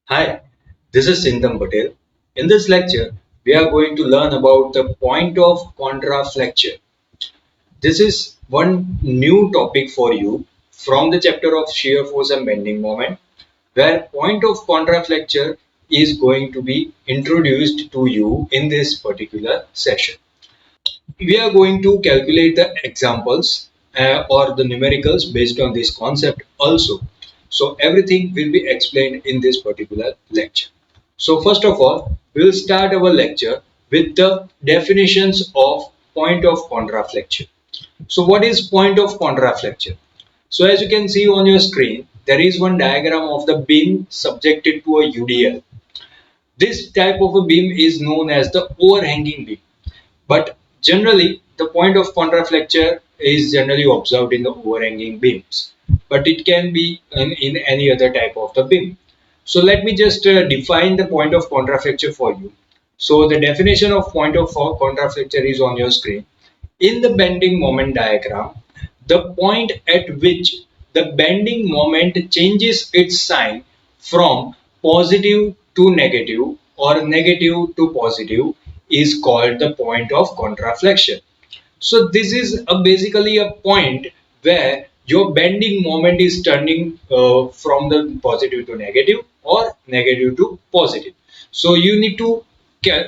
Hi, this is Patel. In this lecture, we are going to learn about the point of contraflexure. This is one new topic for you from the chapter of shear force and bending moment, where point of contraflexure is going to be introduced to you in this particular session. We are going to calculate the examples or the numericals based on this concept also. So everything will be explained in this particular lecture. So first of all, we will start our lecture with the definitions of point of contraflexure. So what is point of contraflexure? So as you can see on your screen, there is one diagram of the beam subjected to a UDL. This type of a beam is known as the overhanging beam. But generally, the point of contraflexure is generally observed in the overhanging beams, but it can be in any other type of the beam. So let me just define the point of contraflexure for you. So the definition of point of contraflexure is on your screen. In the bending moment diagram, the point at which the bending moment changes its sign from positive to negative or negative to positive is called the point of contraflexure. So this is basically a point where your bending moment is turning from the positive to negative or negative to positive. So you need to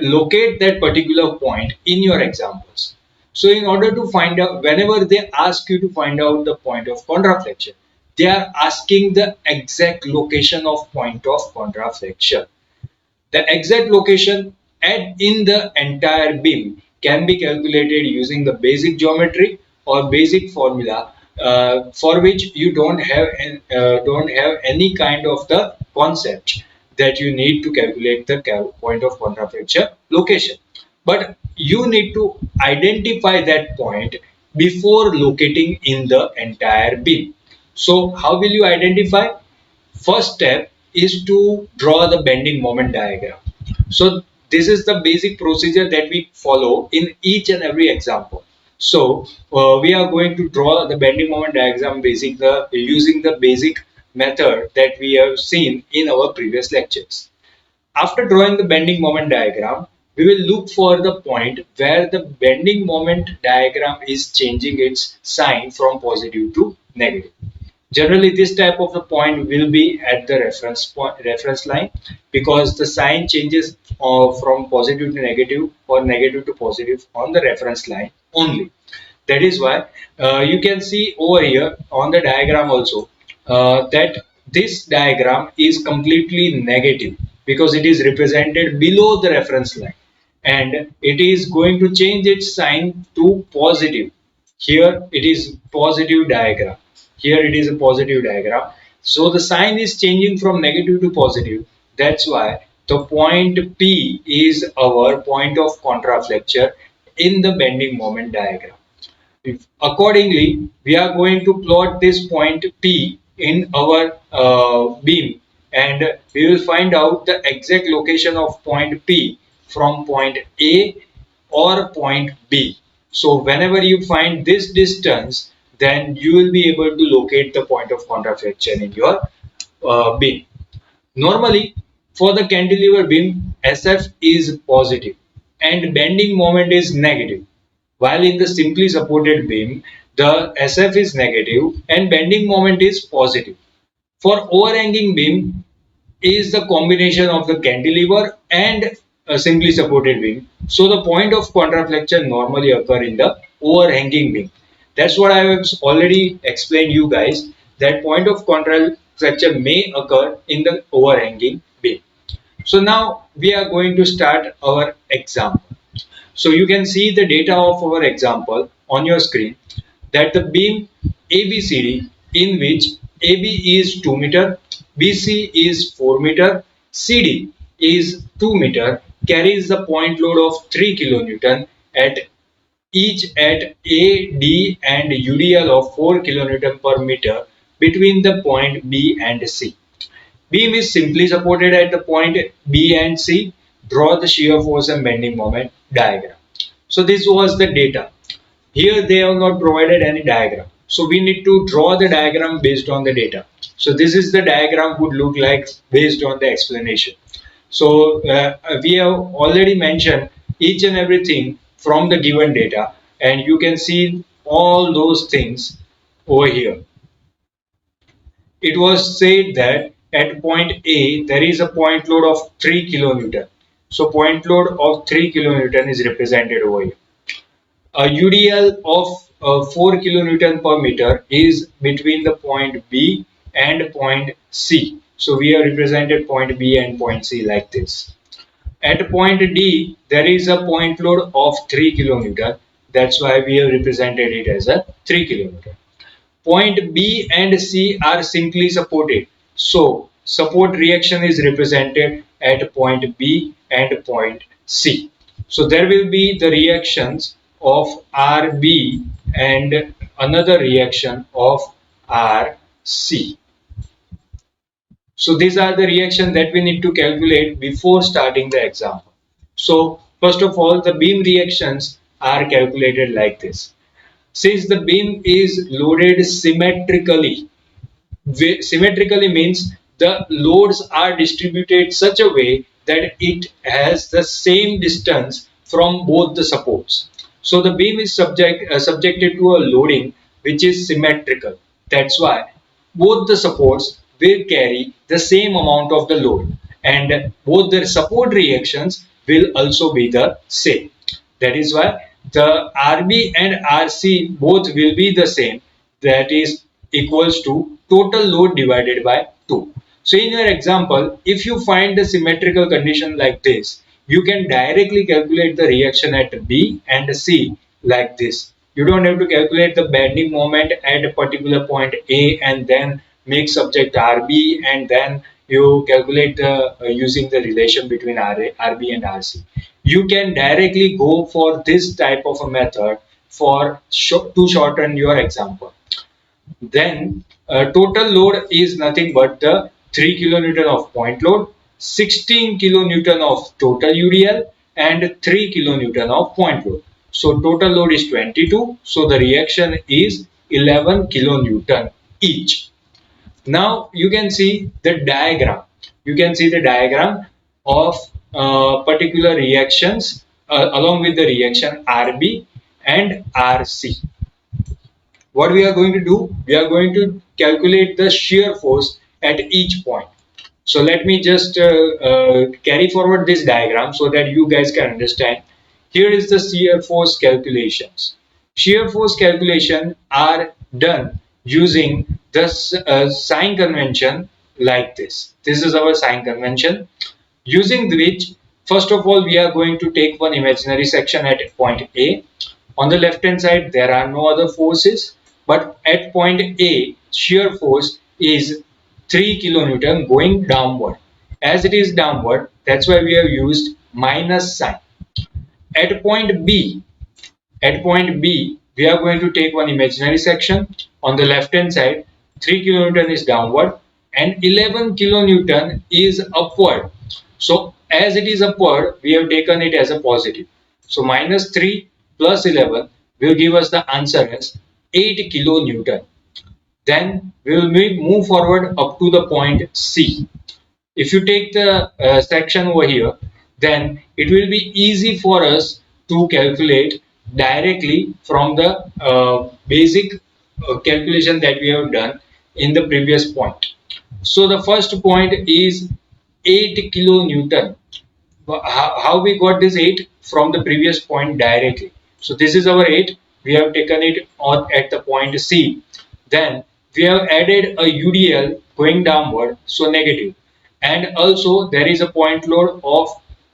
locate that particular point in your examples. So in order to find out, whenever they ask you to find out the point of contraflexure, they are asking the exact location of point of contraflexure. The exact location in the entire beam can be calculated using the basic geometry or basic formula for which you don't have any kind of the concept that you need to calculate the point of contraflexure location. But you need to identify that point before locating in the entire beam. So how will you identify? First step is to draw the bending moment diagram. So this is the basic procedure that we follow in each and every example. So we are going to draw the bending moment diagram using the basic method that we have seen in our previous lectures. After drawing the bending moment diagram, we will look for the point where the bending moment diagram is changing its sign from positive to negative. Generally, this type of the point will be at the reference line, because the sign changes from positive to negative or negative to positive on the reference line only. That is why you can see over here on the diagram also that this diagram is completely negative because it is represented below the reference line, and it is going to change its sign to positive. Here it is positive diagram. Here it is a positive diagram. So the sign is changing from negative to positive. That's why the point P is our point of contraflexure in the bending moment diagram. Accordingly, we are going to plot this point P in our beam, and we will find out the exact location of point P from point A or point B. So whenever you find this distance, then you will be able to locate the point of contraflexure in your beam. Normally, for the cantilever beam, SF is positive and bending moment is negative, while in the simply supported beam, the SF is negative and bending moment is positive. For overhanging beam is the combination of the cantilever and a simply supported beam. So the point of contraflexure normally occur in the overhanging beam. That's what I have already explained you guys, that point of contraflexure may occur in the overhanging beam. So now we are going to start our example. So you can see the data of our example on your screen, that the beam ABCD, in which AB is 2 meter, BC is 4 meter, CD is 2 meter, carries the point load of 3 kilonewton at each at A, D and UDL of 4 kilonewton per meter between the point B and C. Beam is simply supported at the point B and C. Draw the shear force and bending moment diagram. So this was the data. Here they have not provided any diagram. So we need to draw the diagram based on the data. So this is the diagram would look like based on the explanation. So we have already mentioned each and everything from the given data, and you can see all those things over here. It was said that at point A there is a point load of 3 kilonewton. So point load of 3 kilonewton is represented over here. A UDL of 4 kilonewton per meter is between the point B and point C. So we have represented point B and point C like this. At point D, there is a point load of 3 kilonewton. That's why we have represented it as a 3 kilonewton. Point B and C are simply supported. So support reaction is represented at point B and point C. So there will be the reactions of RB and another reaction of RC. So these are the reactions that we need to calculate before starting the example. So first of all, the beam reactions are calculated like this. Since the beam is loaded symmetrically, symmetrically means the loads are distributed such a way that it has the same distance from both the supports. So the beam is subjected to a loading which is symmetrical. That's why both the supports will carry the same amount of the load, and both the support reactions will also be the same. That is why the RB and RC both will be the same. That is equals to total load divided by 2. So in your example, if you find the symmetrical condition like this, you can directly calculate the reaction at B and C like this. You don't have to calculate the bending moment at a particular point A and then make subject RB and then you calculate the using the relation between RB and RC. You can directly go for this type of a method for to shorten your example. Then total load is nothing but the 3 kilonewton of point load, 16 kilonewton of total UDL and 3 kilonewton of point load. So total load is 22. So the reaction is 11 kilonewton each. Now you can see the diagram. You can see the diagram of particular reactions along with the reaction RB and RC. What we are going to do, we are going to calculate the shear force at each point. So let me just carry forward this diagram so that you guys can understand. Here is the shear force calculations. Shear force calculation are done using the sign convention like this. This is our sign convention, using which first of all we are going to take one imaginary section at point A. On the left hand side there are no other forces, but at point A shear force is 3 kilonewton going downward. As it is downward, that's why we have used minus sign. At point B, we are going to take one imaginary section. On the left hand side, 3 kilonewton is downward and 11 kilonewton is upward. So as it is upward, we have taken it as a positive. So minus 3 plus 11 will give us the answer as 8 kilonewton. Then we will move forward up to the point C. If you take the section over here, then it will be easy for us to calculate directly from the basic calculation that we have done in the previous point. So the first point is 8 kilonewton. How we got this 8 from the previous point directly? So this is our 8. We have taken it on at the point C. Then we have added a UDL going downward, so negative. And also there is a point load of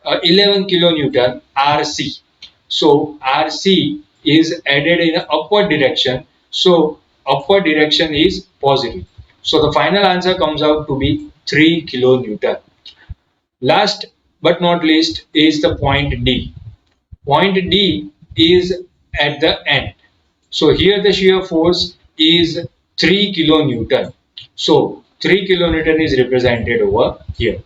11 kilonewton RC. So RC is added in an upward direction. So upward direction is positive. So the final answer comes out to be 3 kilonewton. Last but not least is the point D. Point D is at the end. So here the shear force is 3 kilonewton. So 3 kilonewton is represented over here.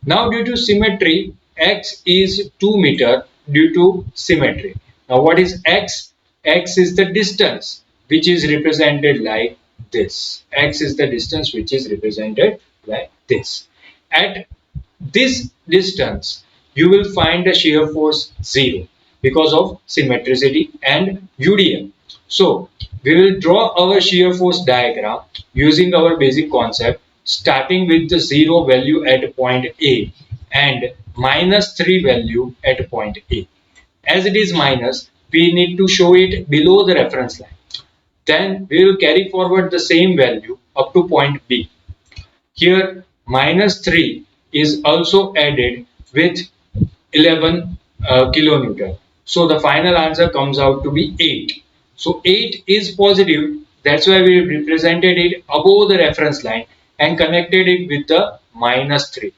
Now due to symmetry, X is 2 meter due to symmetry. Now what is X? X is the distance which is represented like this. X is the distance which is represented like this. At this distance, you will find the shear force 0 because of symmetricity and UDL. So, we will draw our shear force diagram using our basic concept, starting with the 0 value at point A and minus 3 value at point A. As it is minus, we need to show it below the reference line. Then we will carry forward the same value up to point B. Here minus 3 is also added with 11 kilonewton. So the final answer comes out to be 8. So 8 is positive. That's why we represented it above the reference line and connected it with the minus 3.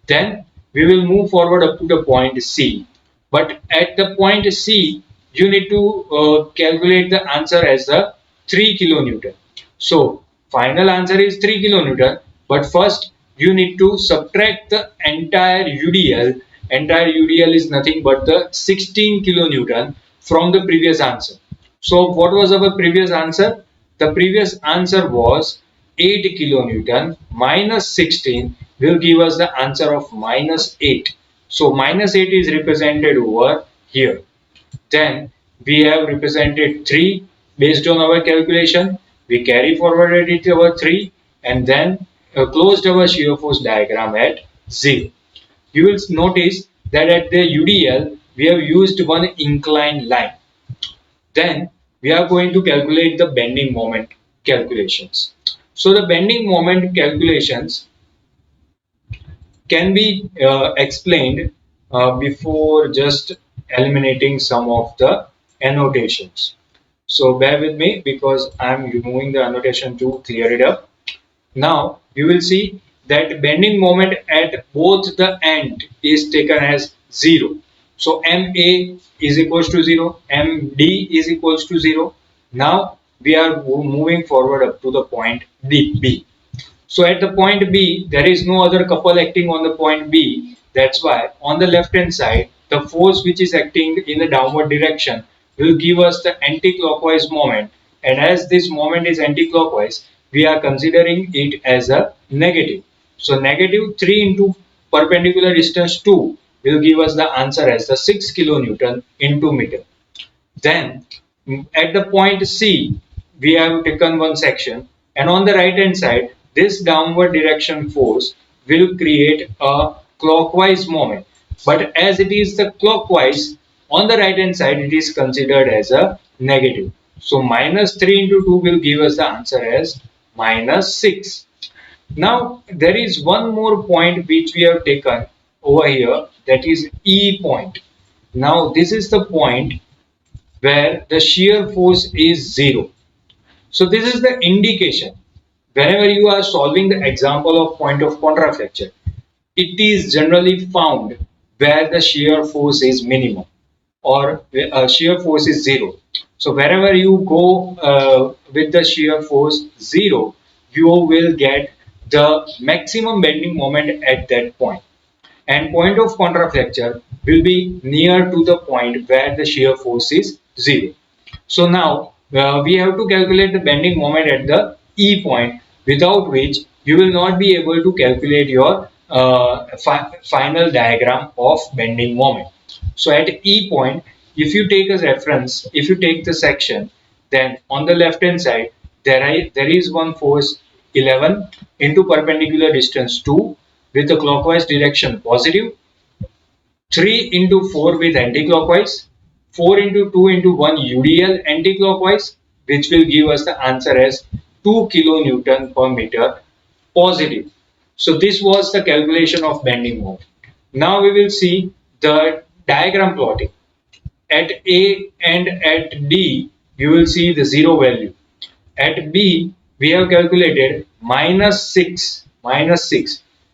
Then we will move forward up to the point C. But at the point C, you need to calculate the answer as the 3 kilonewton. So final answer is 3 kilonewton. But first you need to subtract the entire UDL. Entire UDL is nothing but the 16 kilonewton from the previous answer. So what was our previous answer? The previous answer was 8 kilonewton minus 16 will give us the answer of minus 8. So minus 8 is represented over here. Then we have represented 3 based on our calculation. We carry forwarded it over 3 and then closed our shear force diagram at 0. You will notice that at the UDL we have used one inclined line. Then we are going to calculate the bending moment calculations. So the bending moment calculations can be explained before just eliminating some of the annotations. So bear with me because I am removing the annotation to clear it up. Now you will see that bending moment at both the end is taken as 0. So MA is equals to 0, MD is equals to 0. Now we are moving forward up to the point B. So at the point B, there is no other couple acting on the point B. That's why on the left hand side, the force which is acting in the downward direction will give us the anti-clockwise moment. And as this moment is anti-clockwise, we are considering it as a negative. So negative 3 into perpendicular distance 2 will give us the answer as the 6 kilonewton into meter. Then at the point C, we have taken one section and on the right hand side, this downward direction force will create a clockwise moment. But as it is the clockwise, on the right hand side, it is considered as a negative. So minus 3 into 2 will give us the answer as minus 6. Now there is one more point which we have taken over here, that is E point. Now this is the point where the shear force is 0. So this is the indication. Whenever you are solving the example of point of contraflexure, it is generally found where the shear force is minimum or shear force is 0. So wherever you go with the shear force 0, you will get the maximum bending moment at that point. And point of contraflexure will be near to the point where the shear force is 0. So now we have to calculate the bending moment at the E point, without which you will not be able to calculate your final diagram of bending moment. So at E point, if you take as reference, if you take the section, then on the left hand side there is one force 11 into perpendicular distance 2 with the clockwise direction positive, 3 into 4 with anti-clockwise, 4 into 2 into 1 UDL anti-clockwise, which will give us the answer as 2 kilonewton per meter positive. So this was the calculation of bending moment. Now we will see the diagram plotting. At A and at D, you will see the 0 value. At B, we have calculated minus 6.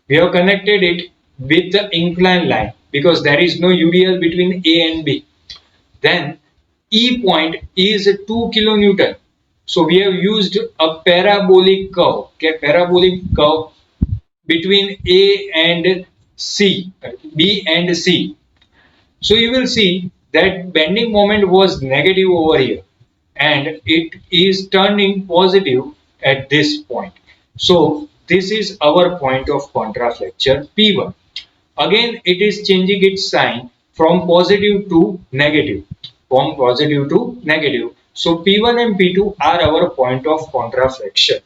We have connected it with the inclined line because there is no UDL between A and B. Then E point is 2 kilonewton. So we have used a parabolic curve, between A and C, B and C. So you will see that bending moment was negative over here and it is turning positive at this point. So this is our point of contraflexure P1. Again, it is changing its sign from positive to negative. From positive to negative. So P1 and P2 are our point of contraflexure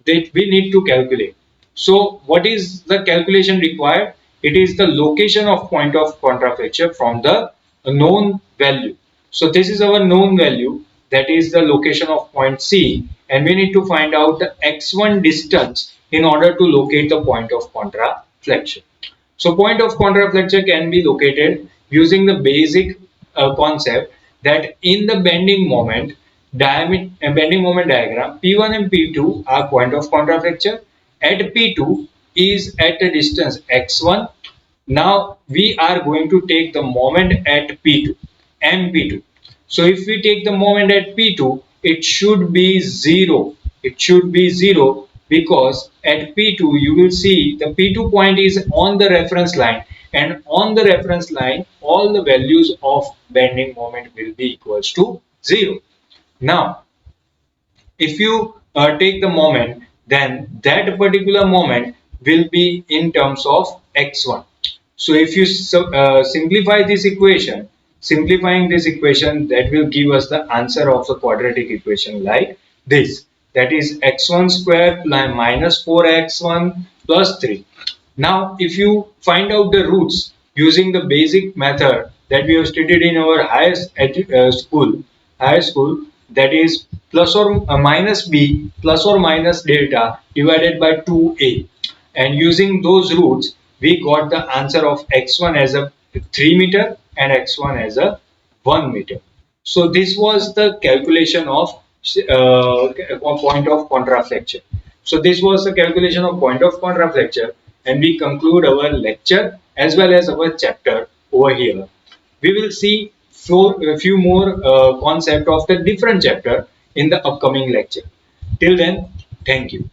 that we need to calculate. So what is the calculation required? It is the location of point of contraflexure from the known value. So this is our known value, that is the location of point C, and we need to find out the x1 distance in order to locate the point of contraflexure. So point of contraflexure can be located using the basic concept that in the bending moment diagram, P1 and P2 are point of contraflexure. At P2 is at a distance x1. Now we are going to take the moment at P2 and P2. So if we take the moment at P2, it should be 0. It should be 0 because at P2 you will see the P2 point is on the reference line, and on the reference line all the values of bending moment will be equals to 0. Now if you take the moment, then that particular moment will be in terms of x1. So if you simplify this equation, simplifying this equation, that will give us the answer of the quadratic equation like this. That is x1 square minus 4x1 plus 3. Now, if you find out the roots using the basic method that we have studied in our higher school, that is plus or minus b plus or minus delta divided by 2a, and using those roots we got the answer of x1 as a 3 meter and x1 as a 1 meter. So this was the calculation of point of contraflexure. So this was the calculation of point of contraflexure, and we conclude our lecture as well as our chapter over here. We will see a few more concept of the different chapter in the upcoming lecture. Till then, thank you.